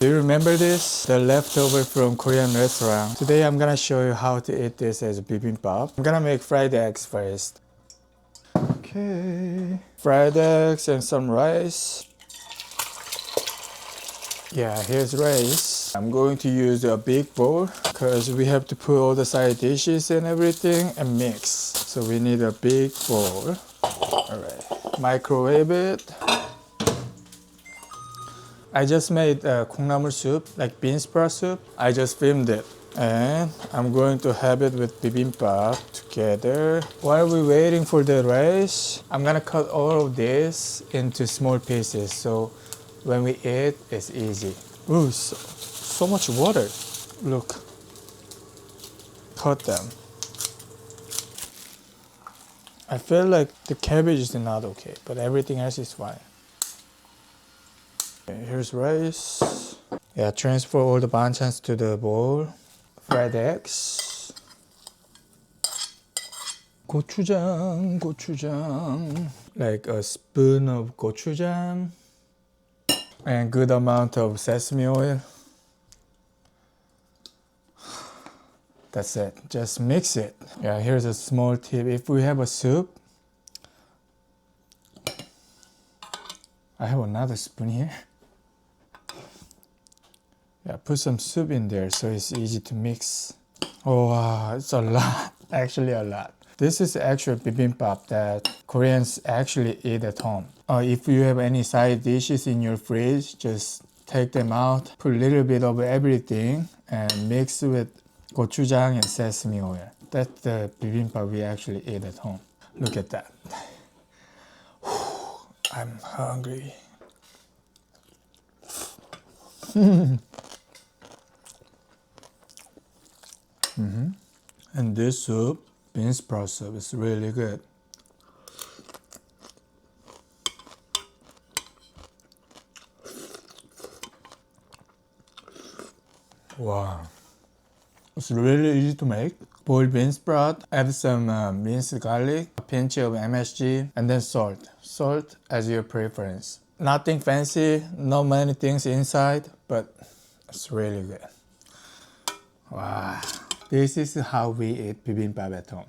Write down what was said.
Do you remember this? The leftover from Korean restaurant. Today I'm gonna show you how to eat this as bibimbap. I'm gonna make fried eggs first. Okay. Fried eggs and some rice. Yeah, here's rice. I'm going to use a big bowl because we have to put all the side dishes and everything and mix. So we need a big bowl. Alright. Microwave it. I just made 콩나물 soup, like bean sprout soup. I just filmed it. And I'm going to have it with bibimbap together. While we're waiting for the rice, I'm gonna cut all of this into small pieces so when we eat, it's easy. Ooh, so much water. Look. Cut them. I feel like the cabbage is not okay, but everything else is fine. Okay, here's rice. Yeah, transfer all the banchans to the bowl. Fried eggs. 고추장, 고추장. Like a spoon of gochujang. And good amount of sesame oil. That's it. Just mix it. Yeah, here's a small tip. If we have a soup, I have another spoon here. Yeah, put some soup in there so it's easy to mix. Oh wow, it's a lot. Actually a lot. This is actual bibimbap that Koreans actually eat at home. If you have any side dishes in your fridge, just take them out, put a little bit of everything and mix with gochujang and sesame oil. That's the bibimbap we actually eat at home. Look at that. I'm hungry. And this soup, bean sprout soup, is really good. Wow. It's really easy to make. Boil bean sprout, add some minced garlic, a pinch of MSG, and then salt. Salt as your preference. Nothing fancy, not many things inside, but it's really good. Wow. This is how we eat bibimbap at home.